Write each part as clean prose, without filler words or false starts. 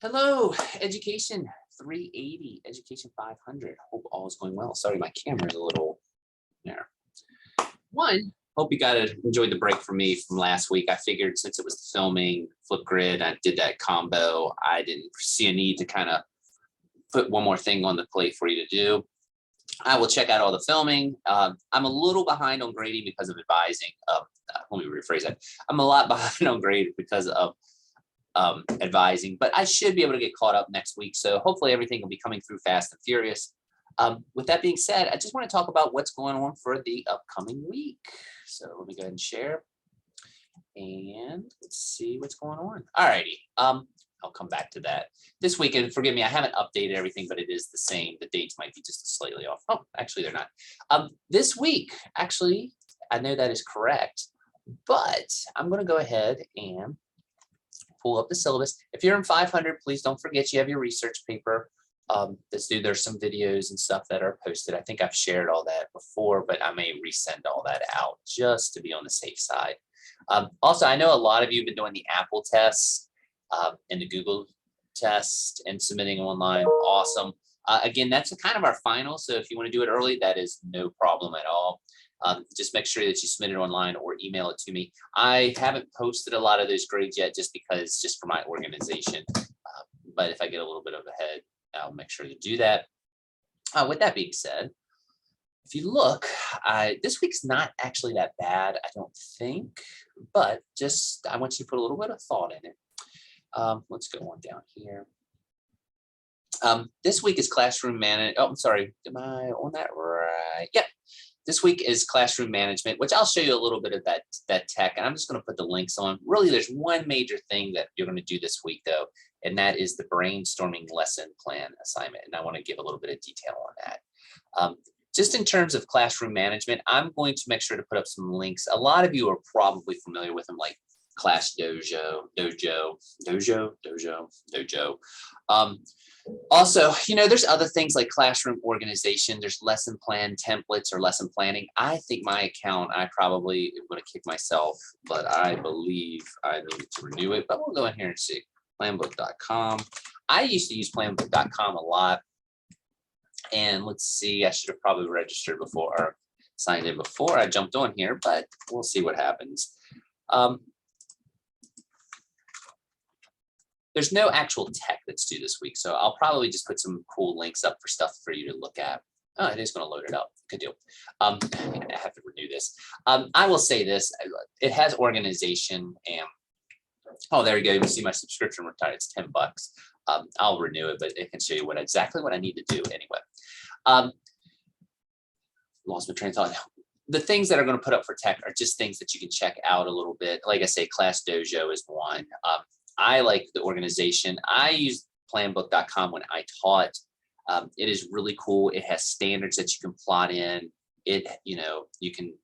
Hello, Education 380, Education 500. Hope all is going well. Sorry, my camera's a little there. One, hope you guys enjoyed the break from me from last week. I figured since it was the filming, Flipgrid, I did that combo. I didn't see a need to kind of put one more thing on the plate for you to do. I will check out all the filming. I'm a little behind on grading because of advising. Let me rephrase that. I'm a lot behind on grading because of advising, but I should be able to get caught up next week. So hopefully everything will be coming through fast and furious. With that being said, I just want to talk about what's going on for the upcoming week. So let me go ahead and share and let's see what's going on. All righty. I'll come back to that this week. And forgive me, I haven't updated everything, but it is the same. The dates might be just slightly off. Oh, actually they're not. This week, actually, I know that is correct, but I'm going to go ahead and pull up the syllabus. If you're in 500, please don't forget you have your research paper. There's some videos and stuff that are posted. I think I've shared all that before, but I may resend all that out just to be on the safe side. Also, I know a lot of you have been doing the Apple tests and the Google test and submitting them online. Awesome. Again, that's kind of our final. So if you want to do it early, that is no problem at all. Just make sure that you submit it online or email it to me. I haven't posted a lot of those grades yet just for my organization. But if I get a little bit of a head, I'll make sure to do that. With that being said, if you look, this week's not actually that bad, I don't think, but just I want you to put a little bit of thought in it. Let's go on down here. This week is classroom management. Oh, I'm sorry. Am I on that right? Yep. This week is classroom management, which I'll show you a little bit of that tech, and I'm just going to put the links on. Really, there's one major thing that you're going to do this week, though, and that is the brainstorming lesson plan assignment, and I want to give a little bit of detail on that. Just in terms of classroom management, I'm going to make sure to put up some links. A lot of you are probably familiar with them, like Class Dojo. Also, there's other things like classroom organization. There's lesson plan templates or lesson planning. I think my account, I probably am going to kick myself, but I believe I need to renew it. But we'll go in here and see planbook.com. I used to use planbook.com a lot. And let's see, I should have probably registered before or signed in before I jumped on here, but we'll see what happens. There's no actual tech that's due this week, so I'll probably just put some cool links up for stuff for you to look at. Oh, it is going to load it up. Good deal. I have to renew this. I will say this. It has organization and, oh, there you go. You can see my subscription retired. It's $10. I'll renew it, but it can show you exactly what I need to do anyway. Lost my train of thought. The things that are going to put up for tech are just things that you can check out a little bit. Like I say, Class Dojo is one. I like the organization. I used planbook.com when I taught. It is really cool. It has standards that you can plot in. You can,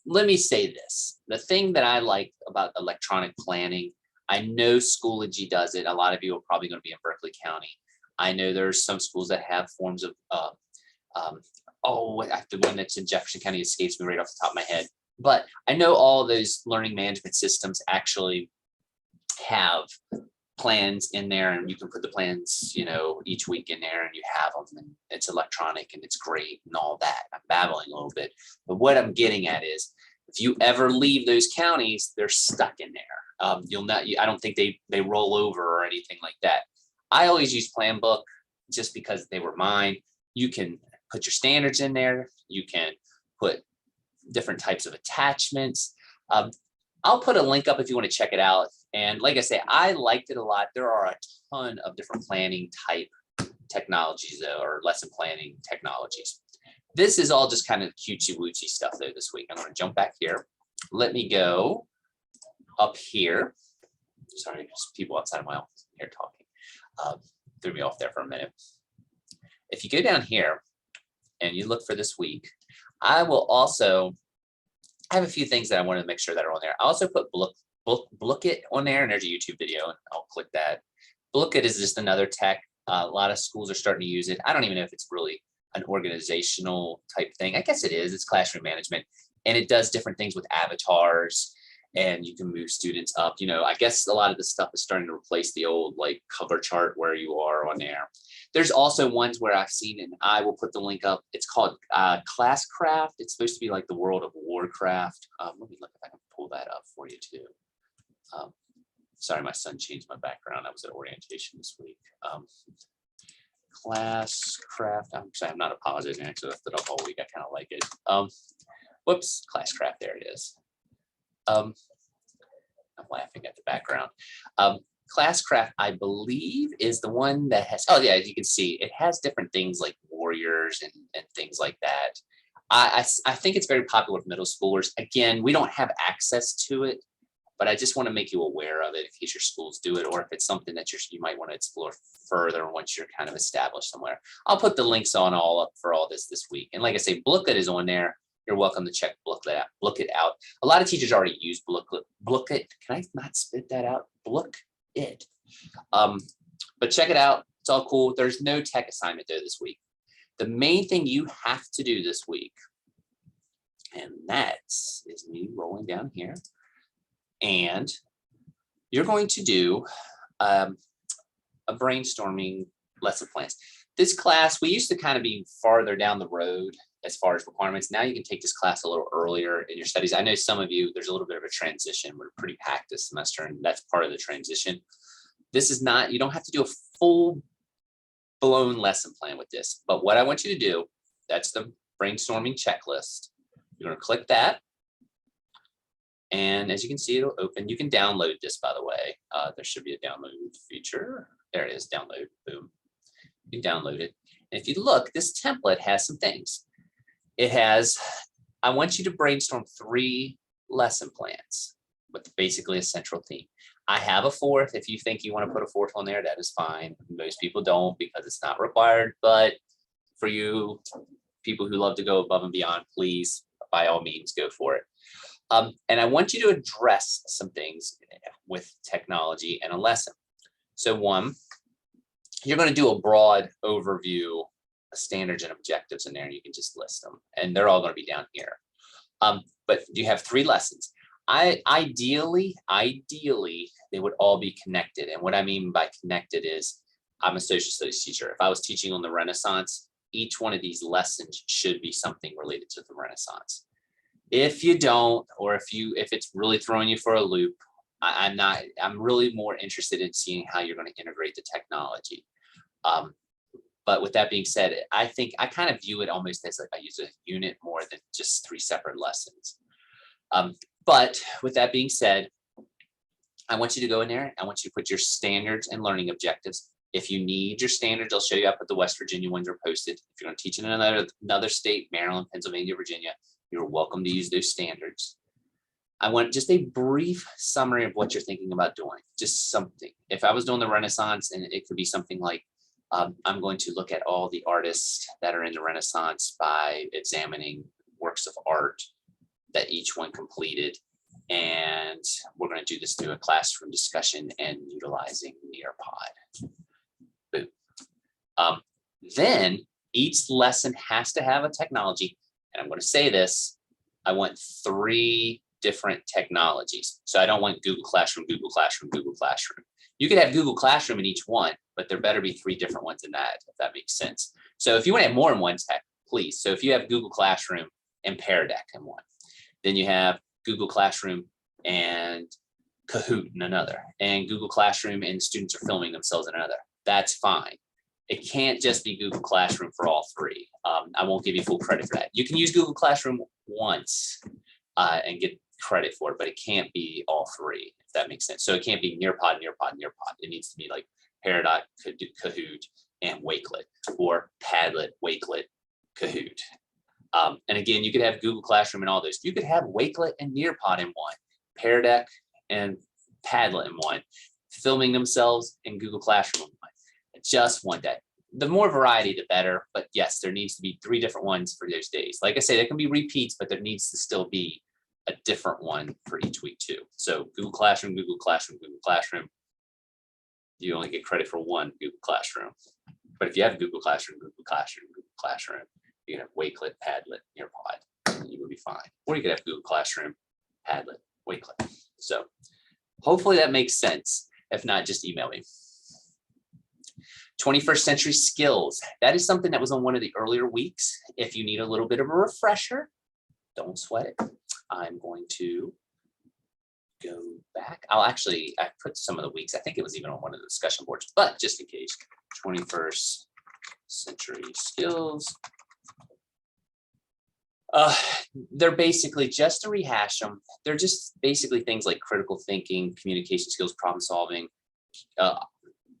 let me say this. The thing that I like about electronic planning, I know Schoology does it. A lot of you are probably going to be in Berkeley County. I know there's some schools that have forms of, the one that's in Jefferson County escapes me right off the top of my head. But I know all those learning management systems actually have plans in there, and you can put the plans, each week in there, and you have them, and it's electronic and it's great and all that. I'm babbling a little bit, but what I'm getting at is if you ever leave those counties, they're stuck in there. I don't think they roll over or anything like that. I always use Planbook just because they were mine. You can put your standards in there. You can put different types of attachments. I'll put a link up if you want to check it out. And like I say, I liked it a lot. There are a ton of different planning type technologies, though, or lesson planning technologies. This is all just kind of cutesy wootsy stuff though this week. I'm going to jump back here. Let me go up here. Sorry, there's people outside of my office here talking. Threw me off there for a minute. If you go down here and you look for this week, I have a few things that I wanted to make sure that are on there. I also put Bookit on there, and there's a YouTube video, and I'll click that. Bookit is just another tech. A lot of schools are starting to use it. I don't even know if it's really an organizational type thing. I guess it is. It's classroom management, and it does different things with avatars and you can move students up. You know, I guess a lot of the stuff is starting to replace the old like cover chart where you are on there. There's also ones where I've seen, and I will put the link up. It's called Classcraft. It's supposed to be like the World of Warcraft. Let me look if I can pull that up for you too. Sorry, my son changed my background. I was at orientation this week. Classcraft. I'm not apologizing. Actually, I left it up all week. I kind of like it. Whoops, Classcraft. There it is. I'm laughing at the background. Classcraft, I believe, is the one that has, oh yeah, as you can see, it has different things like warriors and things like that. I think it's very popular with middle schoolers. Again, we don't have access to it, but I just want to make you aware of it in case your schools do it, or if it's something that you might want to explore further once you're kind of established somewhere. I'll put the links on all up for all this week. And like I say, Booklet is on there. You're welcome to check Booklet out. A lot of teachers already use Booklet. Can I not spit that out? Booklet. But check it out. It's all cool. There's no tech assignment there this week. The main thing you have to do this week, and that is me rolling down here, and you're going to do a brainstorming lesson plans. This class, we used to kind of be farther down the road as far as requirements. Now you can take this class a little earlier in your studies. I know some of you, there's a little bit of a transition. We're pretty packed this semester, and that's part of the transition. This is not, you don't have to do a full blown lesson plan with this, but what I want you to do, that's the brainstorming checklist. You're going to click that. And as you can see, it'll open. You can download this, by the way. There should be a download feature. There it is, download, boom. You can download it. And if you look, this template has some things. It has, I want you to brainstorm 3 lesson plans with basically a central theme. I have a 4th. If you think you want to put a 4th on there, that is fine. Most people don't because it's not required. But for you, people who love to go above and beyond, please, by all means, go for it. And I want you to address some things with technology and a lesson. So 1, you're going to do a broad overview of standards and objectives in there, and you can just list them. And they're all going to be down here. But you have 3 lessons. Ideally, they would all be connected. And what I mean by connected is, I'm a social studies teacher. If I was teaching on the Renaissance, each one of these lessons should be something related to the Renaissance. If you don't, or if it's really throwing you for a loop, I'm really more interested in seeing how you're going to integrate the technology. But with that being said, I think I kind of view it almost as like I use a unit more than just 3 separate lessons. But with that being said, I want you to go in there. I want you to put your standards and learning objectives. If you need your standards, I'll show you up, but the West Virginia ones are posted. If you're going to teach in another state, Maryland, Pennsylvania, Virginia, you're welcome to use those standards. I want just a brief summary of what you're thinking about doing, just something. If I was doing the Renaissance, and it could be something like, I'm going to look at all the artists that are in the Renaissance by examining works of art that each one completed. And we're going to do this through a classroom discussion and utilizing Nearpod. Boom. Then each lesson has to have a technology. And I'm going to say this, I want 3 different technologies. So I don't want Google Classroom, Google Classroom, Google Classroom. You could have Google Classroom in each one, but there better be 3 different ones in that, if that makes sense. So if you want to have more than one tech, please. So if you have Google Classroom and Pear Deck in one, then you have Google Classroom and Kahoot in another, and Google Classroom and students are filming themselves in another. That's fine. It can't just be Google Classroom for all 3. I won't give you full credit for that. You can use Google Classroom once and get credit for it, but it can't be all 3, if that makes sense. So it can't be Nearpod, Nearpod, Nearpod. It needs to be like Peridot, Kahoot, and Wakelet, or Padlet, Wakelet, Kahoot. And again, you could have Google Classroom and all those. You could have Wakelet and Nearpod in one, Pear Deck and Padlet in one, filming themselves in Google Classroom in one. I just want that. The more variety, the better. But yes, there needs to be 3 different ones for those days. Like I say, there can be repeats, but there needs to still be a different one for each week too. So Google Classroom, Google Classroom, Google Classroom. You only get credit for 1 Google Classroom. But if you have Google Classroom, Google Classroom, Google Classroom, you can have Wakelet, Padlet, Nearpod, and you will be fine. Or you could have Google Classroom, Padlet, Wakelet. So hopefully that makes sense. If not, just email me. 21st century skills. That is something that was on one of the earlier weeks. If you need a little bit of a refresher, don't sweat it. I'm going to go back. I put some of the weeks. I think it was even on one of the discussion boards, but just in case, 21st century skills. They're basically, just to rehash them, they're just basically things like critical thinking, communication skills, problem solving,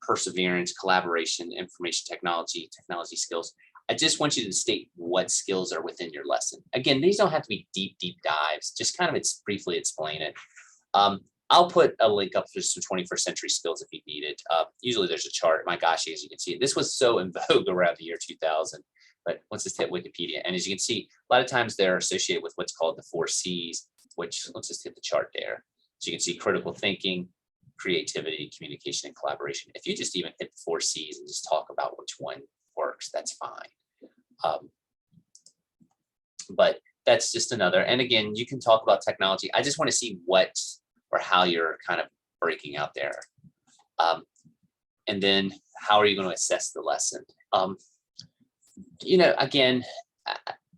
perseverance, collaboration, information technology, technology skills. I just want you to state what skills are within your lesson. Again, these don't have to be deep dives, just kind of briefly explain it. I'll put a link up for some 21st century skills if you need it. Usually there's a chart. My gosh, as you can see, this was so in vogue around the year 2000. But let's just hit Wikipedia. And as you can see, a lot of times they're associated with what's called the 4 C's, which let's just hit the chart there. So you can see critical thinking, creativity, communication, and collaboration. If you just even hit the 4 C's and just talk about which one works, that's fine. But that's just another. And again, you can talk about technology. I just want to see what or how you're kind of breaking out there. And then how are you going to assess the lesson? Again,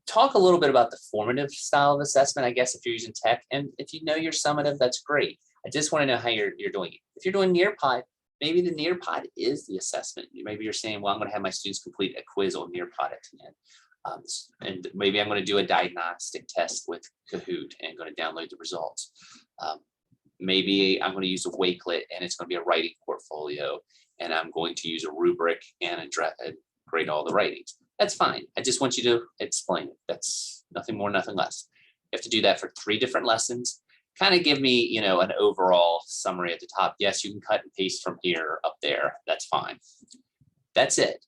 talk a little bit about the formative style of assessment, I guess, if you're using tech. And if you know your summative, that's great. I just want to know how you're doing it. If you're doing Nearpod, maybe the Nearpod is the assessment. Maybe you're saying, well, I'm going to have my students complete a quiz on Nearpod at the end. And maybe I'm going to do a diagnostic test with Kahoot and going to download the results. Maybe I'm going to use a Wakelet and it's going to be a writing portfolio. And I'm going to use a rubric and grade all the writings. That's fine. I just want you to explain it. That's nothing more, nothing less. You have to do that for 3 different lessons. Kind of give me, an overall summary at the top. Yes, you can cut and paste from here up there. That's fine. That's it.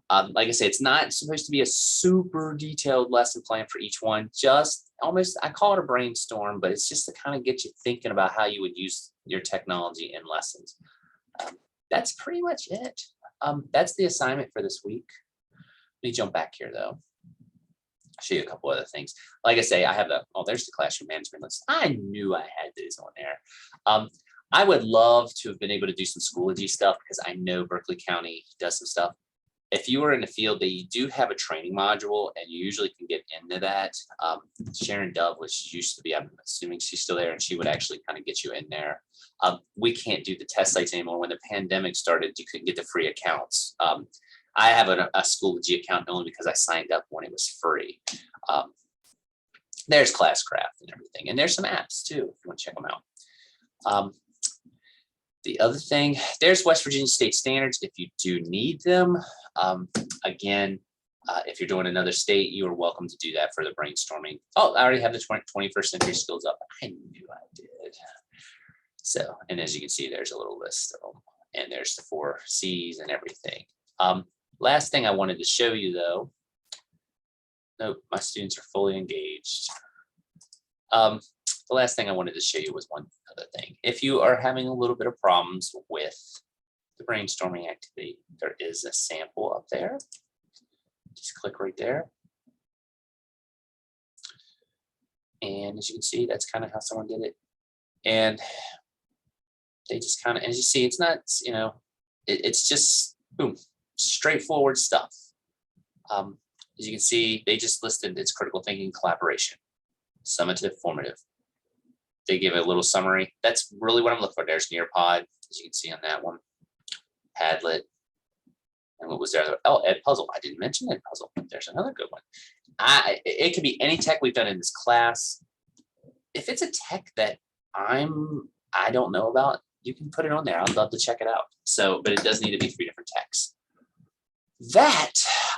Like I say, it's not supposed to be a super detailed lesson plan for each one. Just almost, I call it a brainstorm, but it's just to kind of get you thinking about how you would use your technology in lessons. That's pretty much it. That's the assignment for this week. Let me jump back here though. I'll show you a couple other things. Like I say, I have there's the classroom management list. I knew I had these on there. I would love to have been able to do some Schoology stuff because I know Berkeley County does some stuff. If you were in the field, they do have a training module and you usually can get into that. Sharon Dove, which used to be, I'm assuming she's still there, and she would actually kind of get you in there. We can't do the test sites anymore. When the pandemic started, you couldn't get the free accounts. I have a Schoology account only because I signed up when it was free. There's Classcraft and everything. And there's some apps too, if you want to check them out. The other thing, there's West Virginia State Standards if you do need them. Again, if you're doing another state, you are welcome to do that for the brainstorming. Oh, I already have the 21st century skills up. I knew I did. So, and as you can see, there's a little list of them. And there's the 4 C's and everything. Last thing I wanted to show you though, nope, my students are fully engaged. The last thing I wanted to show you was one other thing. If you are having a little bit of problems with the brainstorming activity, there is a sample up there. Just click right there. And as you can see, that's kind of how someone did it. And they just kind of, as you see, it's not, it's just boom, straightforward stuff. As you can see, they just listed its critical thinking, collaboration, summative, formative. They give a little summary. That's really what I'm looking for. There's Nearpod, as you can see on that one, Padlet, and what was there? Oh, Edpuzzle. I didn't mention Edpuzzle. There's another good one. It could be any tech we've done in this class. If it's a tech that I don't know about, you can put it on there. I'd love to check it out. So, but it does need to be 3 different techs. That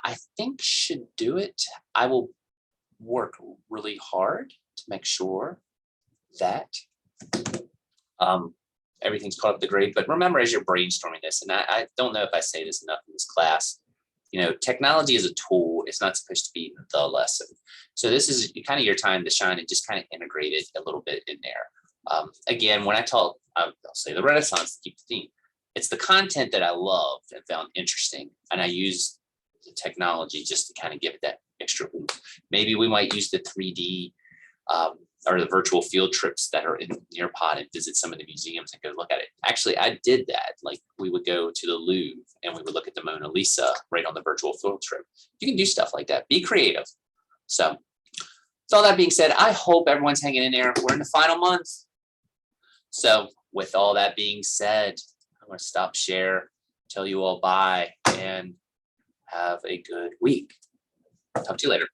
I think should do it. I will work really hard to make sure that everything's caught up to grade. But remember, as you're brainstorming this, and I don't know if I say this enough in this class, technology is a tool. It's not supposed to be the lesson. So this is kind of your time to shine and just kind of integrate it a little bit in there. Again, when I talk, I'll say the Renaissance to keep the theme. It's the content that I loved and found interesting, and I use the technology just to kind of give it that extra oomph. Maybe we might use the 3D or the virtual field trips that are in Nearpod and visit some of the museums and go look at it. Actually, I did that. Like we would go to the Louvre and we would look at the Mona Lisa right on the virtual field trip. You can do stuff like that. Be creative. So with all that being said, I hope everyone's hanging in there. We're in the final month. So with all that being said, I'm going to stop share, tell you all bye, and have a good week. Talk to you later.